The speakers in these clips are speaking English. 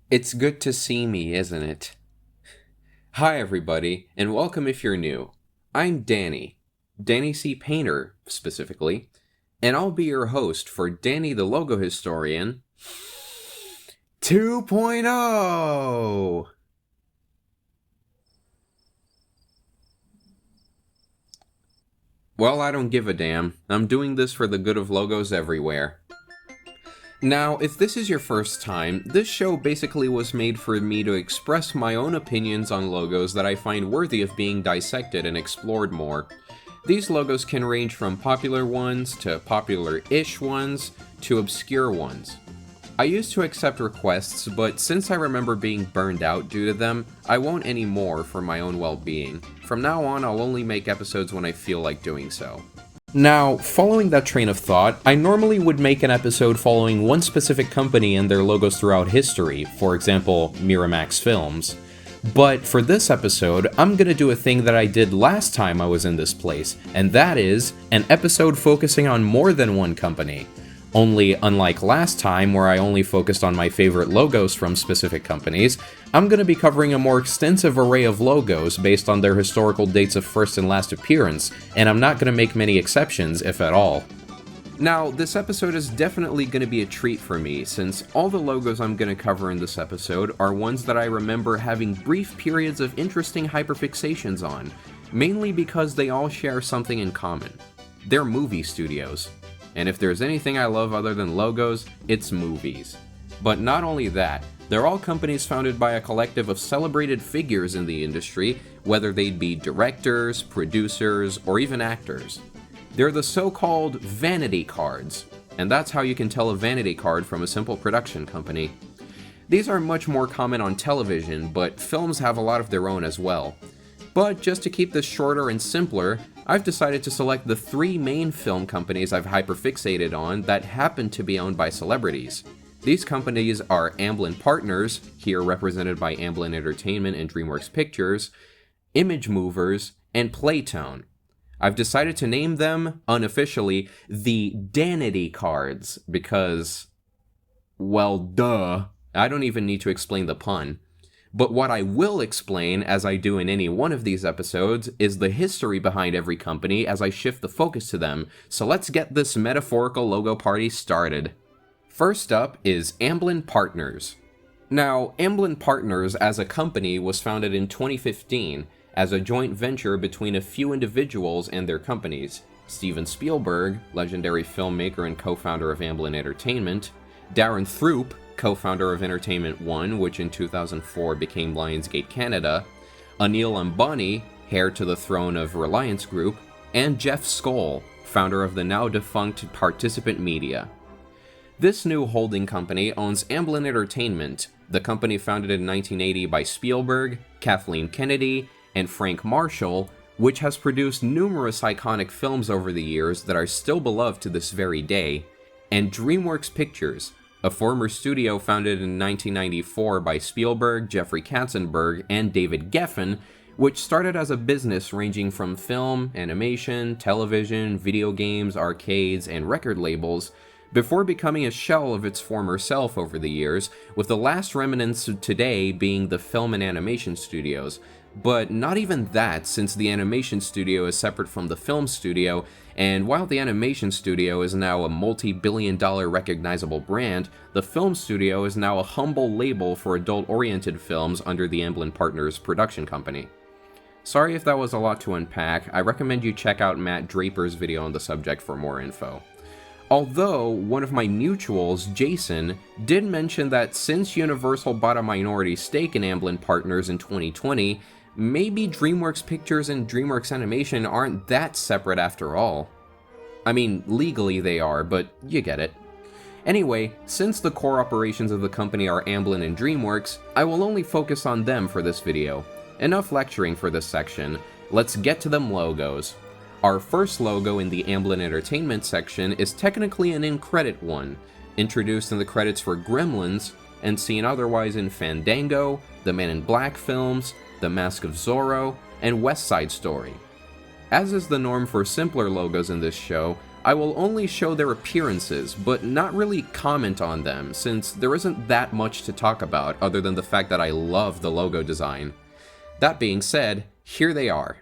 It's good to see me, isn't it? Hi, everybody, and welcome if you're new. I'm Danny C. Painter, specifically, and I'll be your host for Danny the Logo Historian 2.0! Well, I don't give a damn. I'm doing this for the good of logos everywhere. Now, if this is your first time, this show basically was made for me to express my own opinions on logos that I find worthy of being dissected and explored more. These logos can range from popular ones to popular-ish ones to obscure ones. I used to accept requests, but since I remember being burned out due to them, I won't anymore for my own well-being. From now on, I'll only make episodes when I feel like doing so. Now, following that train of thought, I normally would make an episode following one specific company and their logos throughout history, for example, Miramax Films. But for this episode, I'm gonna do a thing that I did last time I was in this place, and that is an episode focusing on more than one company. Only, unlike last time where I only focused on my favorite logos from specific companies, I'm going to be covering a more extensive array of logos based on their historical dates of first and last appearance, and I'm not going to make many exceptions, if at all. Now, this episode is definitely going to be a treat for me, since all the logos I'm going to cover in this episode are ones that I remember having brief periods of interesting hyperfixations on, mainly because they all share something in common. They're movie studios. And if there's anything I love other than logos, it's movies. But not only that, they're all companies founded by a collective of celebrated figures in the industry, whether they'd be directors, producers, or even actors. They're the so-called vanity cards, and that's how you can tell a vanity card from a simple production company. These are much more common on television, but films have a lot of their own as well. But just to keep this shorter and simpler, I've decided to select the three main film companies I've hyperfixated on that happen to be owned by celebrities. These companies are Amblin Partners, here represented by Amblin Entertainment and DreamWorks Pictures, Image Movers, and Playtone. I've decided to name them, unofficially, the Danity Cards, because, well, duh. I don't even need to explain the pun. But what I will explain, as I do in any one of these episodes, is the history behind every company as I shift the focus to them, so let's get this metaphorical logo party started. First up is Amblin Partners. Now, Amblin Partners as a company was founded in 2015 as a joint venture between a few individuals and their companies. Steven Spielberg, legendary filmmaker and co-founder of Amblin Entertainment, Darren Throop, co-founder of Entertainment One, which in 2004 became Lionsgate Canada, Anil Ambani, heir to the throne of Reliance Group, and Jeff Skoll, founder of the now-defunct Participant Media. This new holding company owns Amblin Entertainment, the company founded in 1980 by Spielberg, Kathleen Kennedy, and Frank Marshall, which has produced numerous iconic films over the years that are still beloved to this very day, and DreamWorks Pictures, a former studio founded in 1994 by Spielberg, Jeffrey Katzenberg, and David Geffen, which started as a business ranging from film, animation, television, video games, arcades, and record labels, before becoming a shell of its former self over the years, with the last remnants of today being the film and animation studios. But not even that, since the animation studio is separate from the film studio, and while the animation studio is now a multi-billion-dollar recognizable brand, the film studio is now a humble label for adult-oriented films under the Amblin Partners production company. Sorry if that was a lot to unpack. I recommend you check out Matt Draper's video on the subject for more info. Although, one of my mutuals, Jason, did mention that since Universal bought a minority stake in Amblin Partners in 2020, maybe DreamWorks Pictures and DreamWorks Animation aren't that separate after all. I mean, legally they are, but you get it. Anyway, since the core operations of the company are Amblin and DreamWorks, I will only focus on them for this video. Enough lecturing for this section, let's get to them logos. Our first logo in the Amblin Entertainment section is technically an in-credit one, introduced in the credits for Gremlins, and seen otherwise in Fandango, the Men in Black films, The Mask of Zorro, and West Side Story. As is the norm for simpler logos in this show, I will only show their appearances, but not really comment on them, since there isn't that much to talk about other than the fact that I love the logo design. That being said, here they are.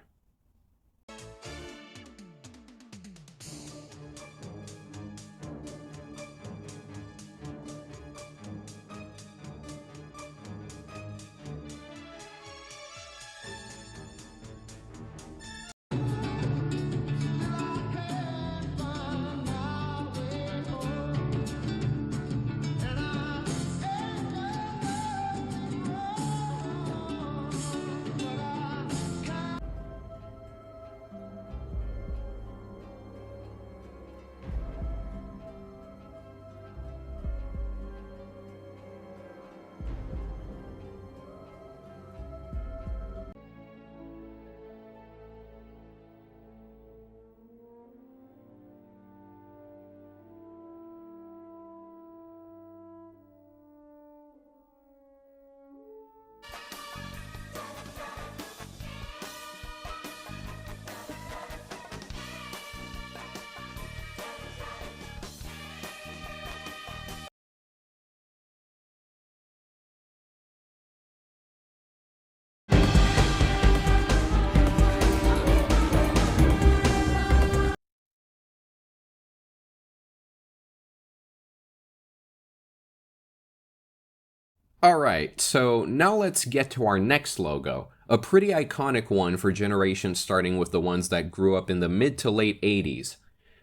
Alright, so now let's get to our next logo, a pretty iconic one for generations starting with the ones that grew up in the mid to late 80s.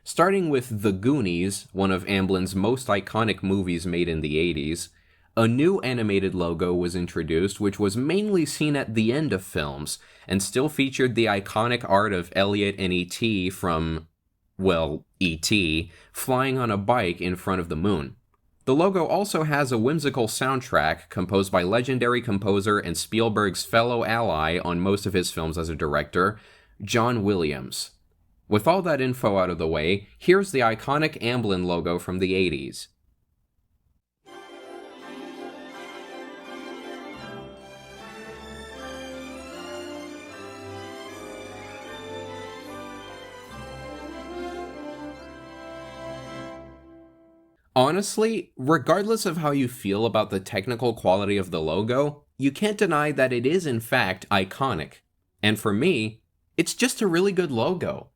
Starting with The Goonies, one of Amblin's most iconic movies made in the 80s, a new animated logo was introduced which was mainly seen at the end of films, and still featured the iconic art of Elliot and E.T. from, well, E.T., flying on a bike in front of the moon. The logo also has a whimsical soundtrack composed by legendary composer and Spielberg's fellow ally on most of his films as a director, John Williams. With all that info out of the way, here's the iconic Amblin logo from the 80s. Honestly, regardless of how you feel about the technical quality of the logo, you can't deny that it is in fact iconic. And for me, it's just a really good logo.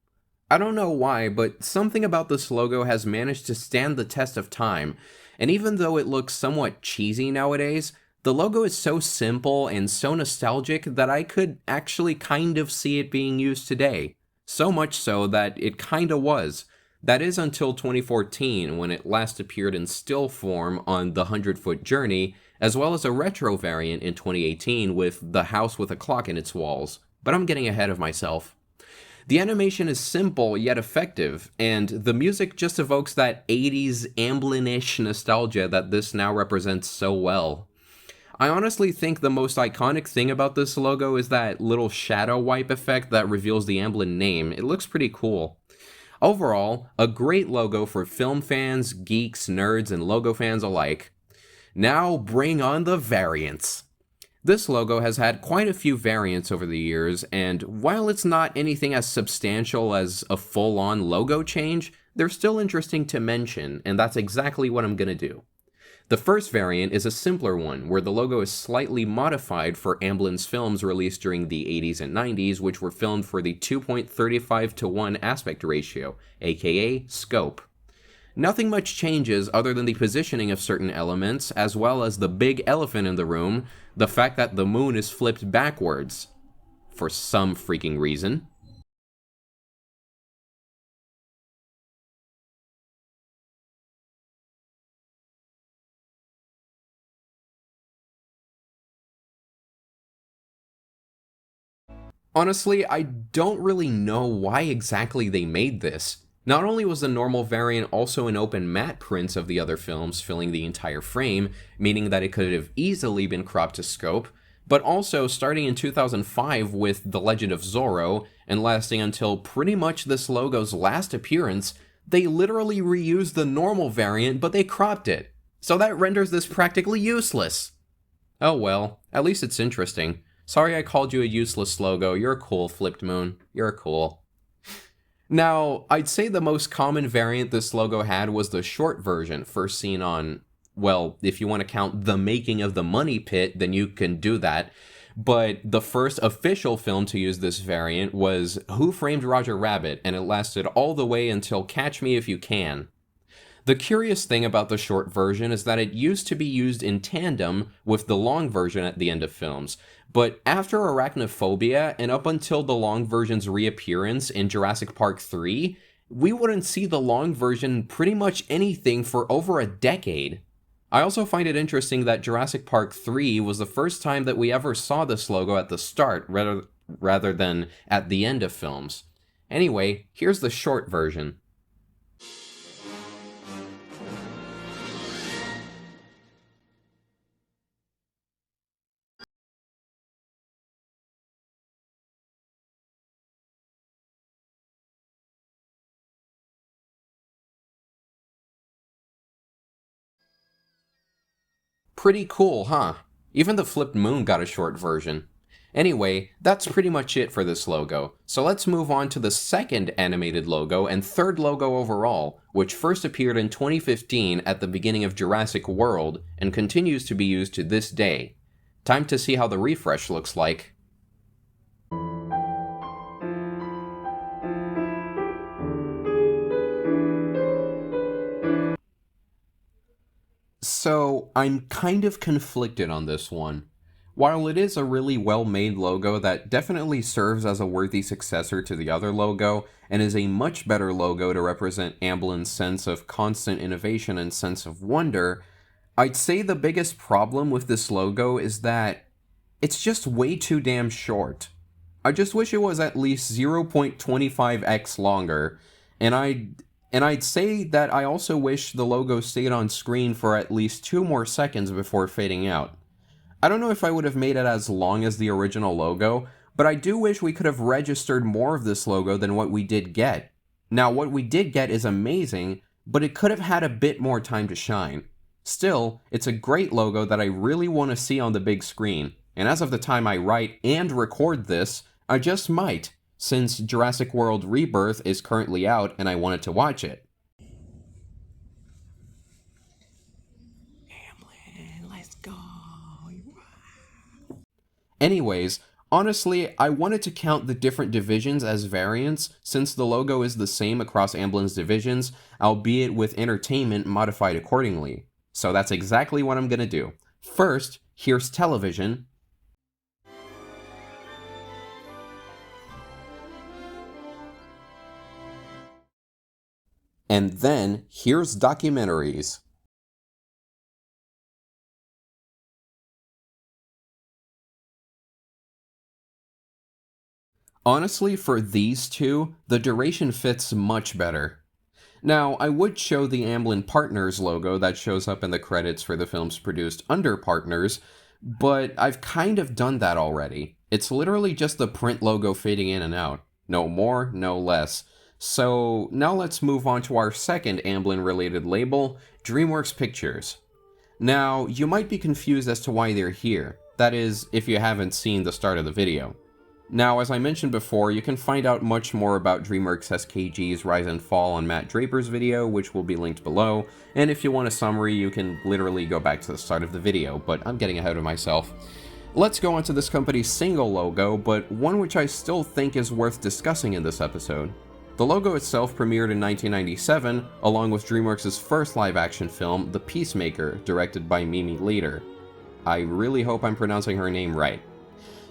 I don't know why, but something about this logo has managed to stand the test of time, and even though it looks somewhat cheesy nowadays, the logo is so simple and so nostalgic that I could actually kind of see it being used today. So much so that it kinda was. That is until 2014, when it last appeared in still form on The 100-Foot Journey, as well as a retro variant in 2018 with The House with a Clock in its walls. But I'm getting ahead of myself. The animation is simple yet effective, and the music just evokes that 80s Amblin-ish nostalgia that this now represents so well. I honestly think the most iconic thing about this logo is that little shadow wipe effect that reveals the Amblin name. It looks pretty cool. Overall, a great logo for film fans, geeks, nerds, and logo fans alike. Now bring on the variants. This logo has had quite a few variants over the years, and while it's not anything as substantial as a full-on logo change, they're still interesting to mention, and that's exactly what I'm gonna do. The first variant is a simpler one, where the logo is slightly modified for Amblin's films released during the 80s and 90s, which were filmed for the 2.35:1 aspect ratio, aka scope. Nothing much changes other than the positioning of certain elements, as well as the big elephant in the room, the fact that the moon is flipped backwards. For some freaking reason. Honestly, I don't really know why exactly they made this. Not only was the normal variant also an open matte print of the other films filling the entire frame, meaning that it could have easily been cropped to scope, but also starting in 2005 with The Legend of Zorro, and lasting until pretty much this logo's last appearance, they literally reused the normal variant, but they cropped it. So that renders this practically useless. Oh well, at least it's interesting. Sorry I called you a useless logo. You're cool, Flipped Moon. You're cool. Now, I'd say the most common variant this logo had was the short version, first seen on, well, if you want to count The Making of the Money Pit, then you can do that. But the first official film to use this variant was Who Framed Roger Rabbit, and it lasted all the way until Catch Me If You Can. The curious thing about the short version is that it used to be used in tandem with the long version at the end of films, but after Arachnophobia and up until the long version's reappearance in Jurassic Park 3, we wouldn't see the long version pretty much anything for over a decade. I also find it interesting that Jurassic Park 3 was the first time that we ever saw this logo at the start rather than at the end of films. Anyway, here's the short version. Pretty cool, huh? Even the flipped moon got a short version. Anyway, that's pretty much it for this logo, so let's move on to the second animated logo and third logo overall, which first appeared in 2015 at the beginning of Jurassic World and continues to be used to this day. Time to see how the refresh looks like. So, I'm kind of conflicted on this one. While it is a really well-made logo that definitely serves as a worthy successor to the other logo, and is a much better logo to represent Amblin's sense of constant innovation and sense of wonder, I'd say the biggest problem with this logo is that it's just way too damn short. I just wish it was at least 0.25x longer, and I'd say that I also wish the logo stayed on screen for at least 2 more seconds before fading out. I don't know if I would have made it as long as the original logo, but I do wish we could have registered more of this logo than what we did get. Now, what we did get is amazing, but it could have had a bit more time to shine. Still, it's a great logo that I really want to see on the big screen, and as of the time I write and record this, I just might, since Jurassic World Rebirth is currently out and I wanted to watch it. Amblin, let's go. Anyways, honestly, I wanted to count the different divisions as variants since the logo is the same across Amblin's divisions, albeit with entertainment modified accordingly. So that's exactly what I'm gonna do. First, here's television. And then, here's documentaries. Honestly, for these two, the duration fits much better. Now, I would show the Amblin Partners logo that shows up in the credits for the films produced under Partners, but I've kind of done that already. It's literally just the print logo fading in and out. No more, no less. So, now let's move on to our second Amblin-related label, DreamWorks Pictures. Now, you might be confused as to why they're here. That is, if you haven't seen the start of the video. Now, as I mentioned before, you can find out much more about DreamWorks SKG's Rise and Fall on Matt Draper's video, which will be linked below, and if you want a summary, you can literally go back to the start of the video, but I'm getting ahead of myself. Let's go on to this company's single logo, but one which I still think is worth discussing in this episode. The logo itself premiered in 1997, along with DreamWorks' first live-action film, The Peacemaker, directed by Mimi Leder. I really hope I'm pronouncing her name right.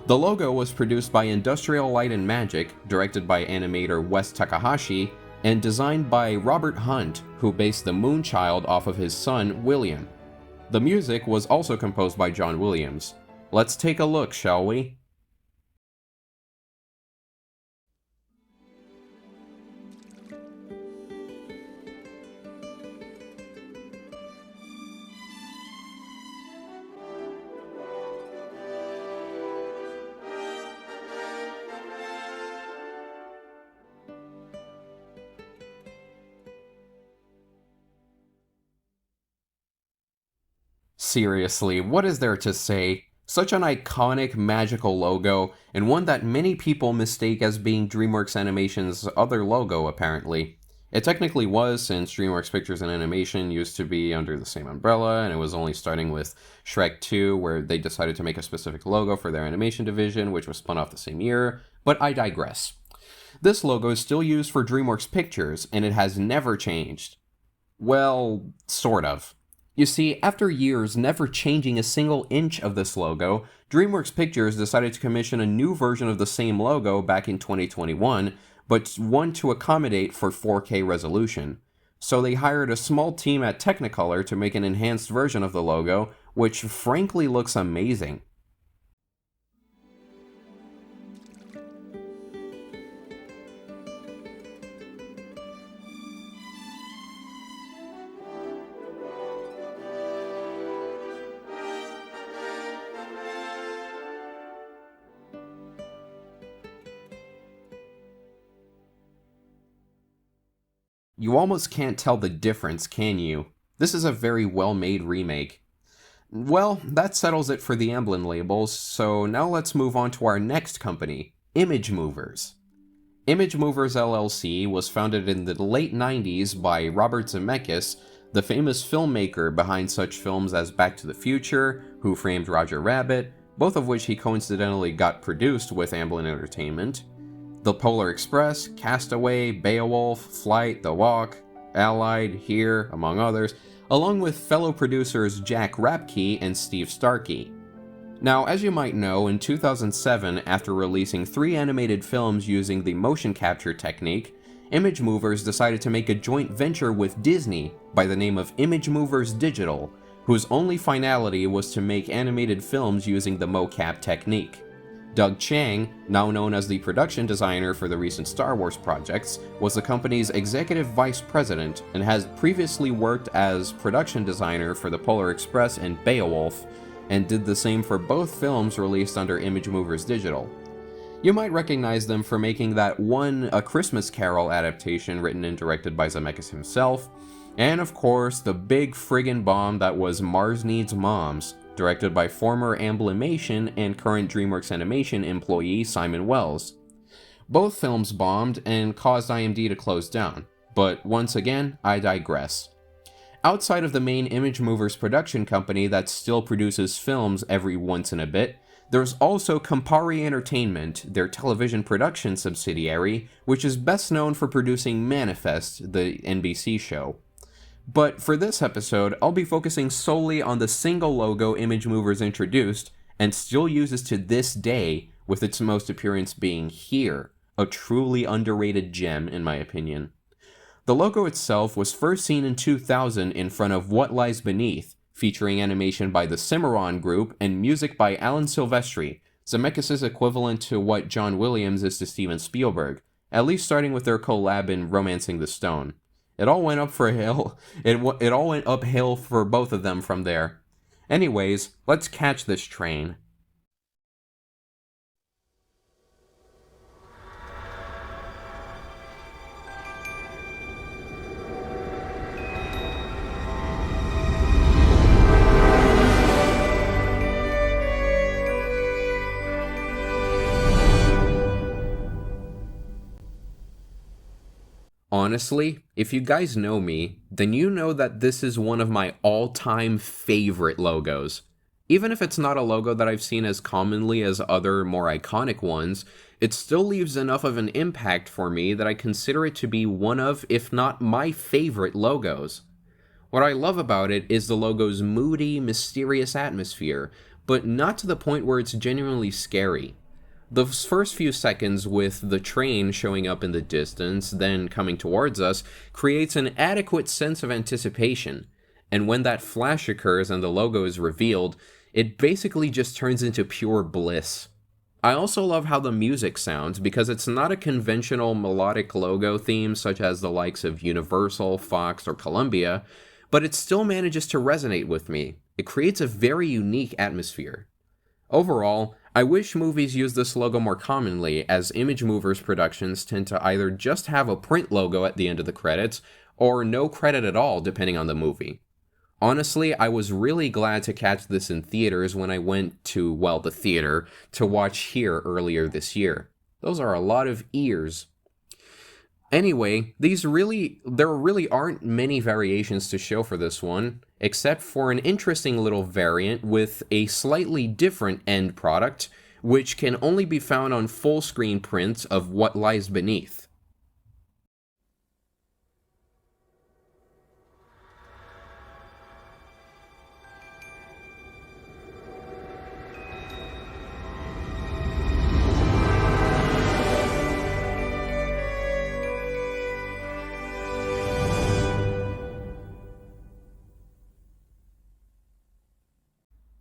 The logo was produced by Industrial Light and Magic, directed by animator Wes Takahashi, and designed by Robert Hunt, who based the Moonchild off of his son, William. The music was also composed by John Williams. Let's take a look, shall we? Seriously, what is there to say? Such an iconic, magical logo, and one that many people mistake as being DreamWorks Animation's other logo, apparently. It technically was, since DreamWorks Pictures and Animation used to be under the same umbrella, and it was only starting with Shrek 2, where they decided to make a specific logo for their animation division, which was spun off the same year, but I digress. This logo is still used for DreamWorks Pictures, and it has never changed. Well, sort of. You see, after years never changing a single inch of this logo, DreamWorks Pictures decided to commission a new version of the same logo back in 2021, but one to accommodate for 4K resolution. So they hired a small team at Technicolor to make an enhanced version of the logo, which frankly looks amazing. You almost can't tell the difference, can you? This is a very well-made remake. Well, that settles it for the Amblin labels, so now let's move on to our next company, Image Movers. Image Movers LLC was founded in the late 90s by Robert Zemeckis, the famous filmmaker behind such films as Back to the Future, Who Framed Roger Rabbit, both of which he coincidentally got produced with Amblin Entertainment, The Polar Express, Castaway, Beowulf, Flight, The Walk, Allied, Here, among others, along with fellow producers Jack Rapke and Steve Starkey. Now, as you might know, in 2007, after releasing 3 animated films using the motion capture technique, Image Movers decided to make a joint venture with Disney by the name of Image Movers Digital, whose only finality was to make animated films using the mocap technique. Doug Chiang, now known as the production designer for the recent Star Wars projects, was the company's executive vice president and has previously worked as production designer for The Polar Express and Beowulf, and did the same for both films released under Image Movers Digital. You might recognize them for making that one A Christmas Carol adaptation written and directed by Zemeckis himself, and of course the big friggin' bomb that was Mars Needs Moms, directed by former Amblimation and current DreamWorks Animation employee Simon Wells. Both films bombed and caused IMD to close down, but once again, I digress. Outside of the main Image Movers production company that still produces films every once in a bit, there's also Campari Entertainment, their television production subsidiary, which is best known for producing Manifest, the NBC show. But for this episode, I'll be focusing solely on the single logo Image Movers introduced, and still uses to this day, with its most appearance being Here, a truly underrated gem in my opinion. The logo itself was first seen in 2000 in front of What Lies Beneath, featuring animation by the Cimarron Group and music by Alan Silvestri, Zemeckis' equivalent to what John Williams is to Steven Spielberg, at least starting with their collab in Romancing the Stone. It all went up for a hill. It all went uphill for both of them from there. Anyways, let's catch this train. Honestly, if you guys know me, then you know that this is one of my all-time favorite logos. Even if it's not a logo that I've seen as commonly as other more iconic ones, it still leaves enough of an impact for me that I consider it to be one of, if not my favorite logos. What I love about it is the logo's moody, mysterious atmosphere, but not to the point where it's genuinely scary. Those first few seconds with the train showing up in the distance, then coming towards us, creates an adequate sense of anticipation, and when that flash occurs and the logo is revealed, it basically just turns into pure bliss. I also love how the music sounds, because it's not a conventional melodic logo theme such as the likes of Universal, Fox, or Columbia, but it still manages to resonate with me. It creates a very unique atmosphere. Overall, I wish movies used this logo more commonly, as Image Movers productions tend to either just have a print logo at the end of the credits, or no credit at all depending on the movie. Honestly, I was really glad to catch this in theaters when I went to, well, the theater, to watch here earlier this year. Those are a lot of ears. Anyway, there really aren't many variations to show for this one, except for an interesting little variant with a slightly different end product, which can only be found on full screen prints of What Lies Beneath.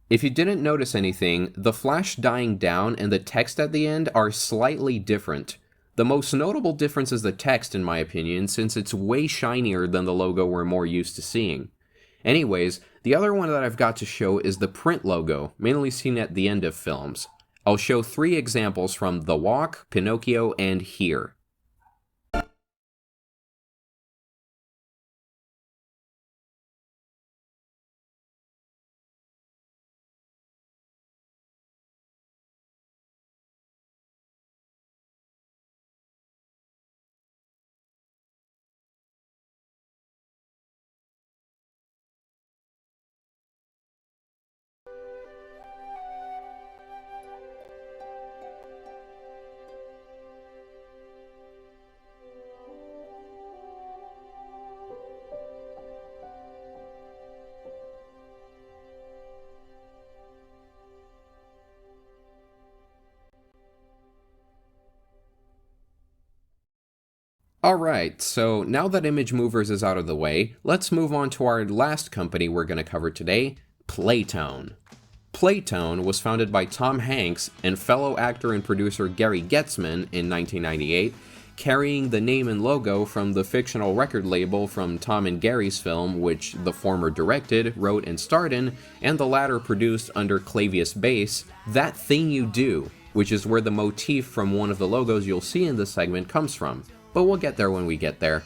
If you didn't notice anything, the flash dying down and the text at the end are slightly different. The most notable difference is the text, in my opinion, since it's way shinier than the logo we're more used to seeing. Anyways, the other one that I've got to show is the print logo, mainly seen at the end of films. I'll show 3 examples from The Walk, Pinocchio, and Here. Alright, so now that Image Movers is out of the way, let's move on to our last company we're going to cover today, Playtone. Playtone was founded by Tom Hanks and fellow actor and producer Gary Goetzman in 1998, carrying the name and logo from the fictional record label from Tom and Gary's film, which the former directed, wrote, and starred in, and the latter produced under Clavius Base, That Thing You Do, which is where the motif from one of the logos you'll see in this segment comes from. But we'll get there when we get there.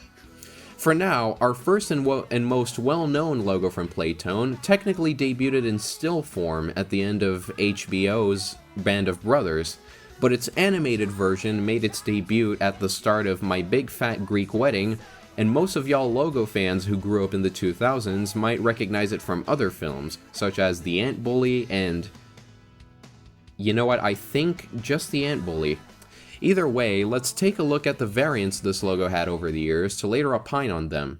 For now, our first and most well-known logo from Playtone technically debuted in still form at the end of HBO's Band of Brothers, but its animated version made its debut at the start of My Big Fat Greek Wedding, and most of y'all logo fans who grew up in the 2000s might recognize it from other films, such as The Ant Bully and... you know what, I think just The Ant Bully. Either way, let's take a look at the variants this logo had over the years to later opine on them.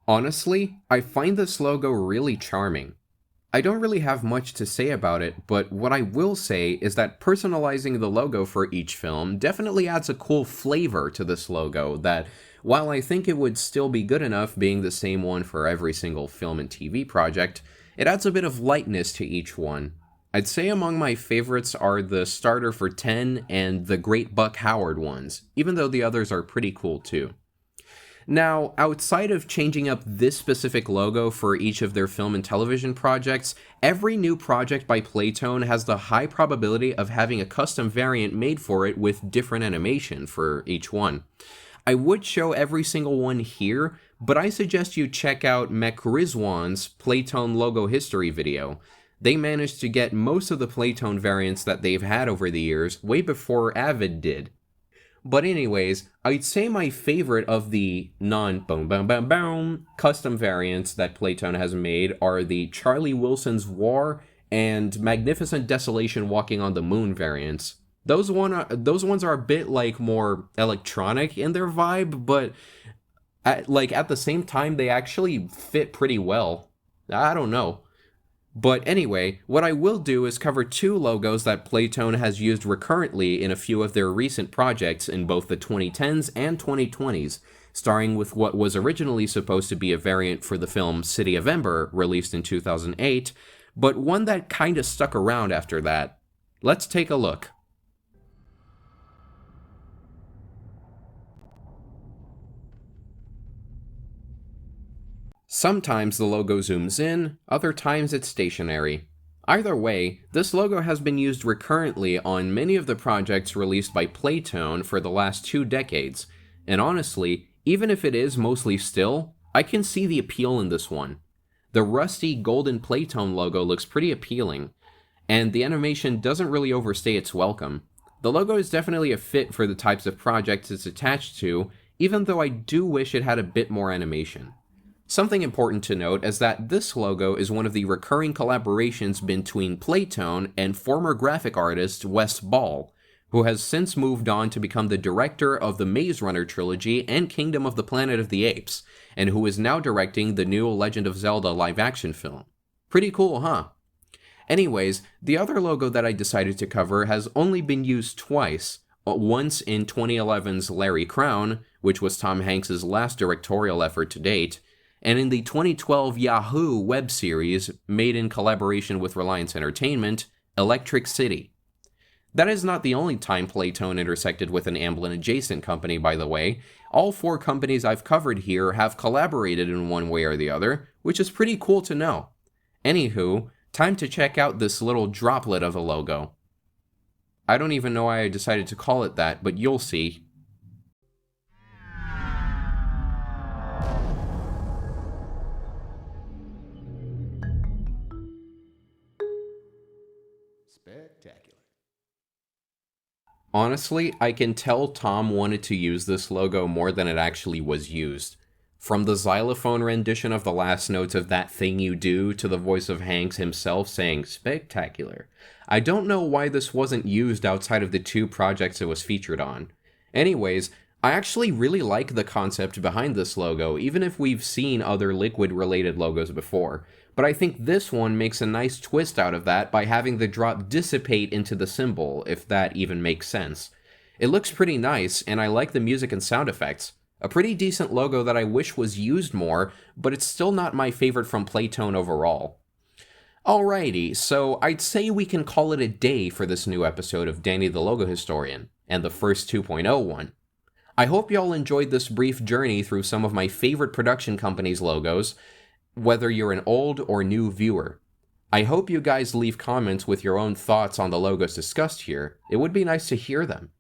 Honestly, I find this logo really charming. I don't really have much to say about it, but what I will say is that personalizing the logo for each film definitely adds a cool flavor to this logo that, while I think it would still be good enough being the same one for every single film and TV project, it adds a bit of lightness to each one. I'd say among my favorites are the Starter for 10 and the Great Buck Howard ones, even though the others are pretty cool too. Now, outside of changing up this specific logo for each of their film and television projects, every new project by Playtone has the high probability of having a custom variant made for it with different animation for each one. I would show every single one here, but I suggest you check out Mech Rizwan's Playtone logo history video. They managed to get most of the Playtone variants that they've had over the years way before Avid did. But anyways, I'd say my favorite of the non-boom-boom-boom-boom custom variants that Playtone has made are the Charlie Wilson's War and Magnificent Desolation Walking on the Moon variants. Those ones are a bit like more electronic in their vibe, but at the same time they actually fit pretty well. I don't know. But anyway, what I will do is cover two logos that Playtone has used recurrently in a few of their recent projects in both the 2010s and 2020s, starting with what was originally supposed to be a variant for the film City of Ember, released in 2008, but one that kinda stuck around after that. Let's take a look. Sometimes the logo zooms in, other times it's stationary. Either way, this logo has been used recurrently on many of the projects released by Playtone for the last 2 decades, and honestly, even if it is mostly still, I can see the appeal in this one. The rusty golden Playtone logo looks pretty appealing, and the animation doesn't really overstay its welcome. The logo is definitely a fit for the types of projects it's attached to, even though I do wish it had a bit more animation. Something important to note is that this logo is one of the recurring collaborations between Playtone and former graphic artist Wes Ball, who has since moved on to become the director of the Maze Runner trilogy and Kingdom of the Planet of the Apes, and who is now directing the new Legend of Zelda live-action film. Pretty cool, huh? Anyways, the other logo that I decided to cover has only been used twice, once in 2011's Larry Crown, which was Tom Hanks' last directorial effort to date, and in the 2012 Yahoo web series, made in collaboration with Reliance Entertainment, Electric City. That is not the only time Playtone intersected with an Amblin-adjacent company, by the way. All 4 companies I've covered here have collaborated in one way or the other, which is pretty cool to know. Anywho, time to check out this little droplet of a logo. I don't even know why I decided to call it that, but you'll see. Spectacular. Honestly, I can tell Tom wanted to use this logo more than it actually was used. From the xylophone rendition of the last notes of That Thing You Do to the voice of Hanks himself saying spectacular. I don't know why this wasn't used outside of the 2 projects it was featured on. Anyways, I actually really like the concept behind this logo, even if we've seen other Liquid-related logos before. But I think this one makes a nice twist out of that by having the drop dissipate into the symbol, if that even makes sense. It looks pretty nice, and I like the music and sound effects. A pretty decent logo that I wish was used more, but it's still not my favorite from Playtone overall. Alrighty, so I'd say we can call it a day for this new episode of Danny the Logo Historian, and the first 2.0 one. I hope y'all enjoyed this brief journey through some of my favorite production companies' logos, whether you're an old or new viewer. I hope you guys leave comments with your own thoughts on the logos discussed here. It would be nice to hear them.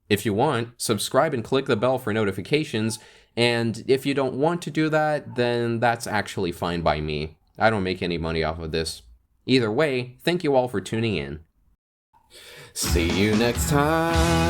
If you want, subscribe and click the bell for notifications, and if you don't want to do that, then that's actually fine by me. I don't make any money off of this. Either way, thank you all for tuning in. See you next time.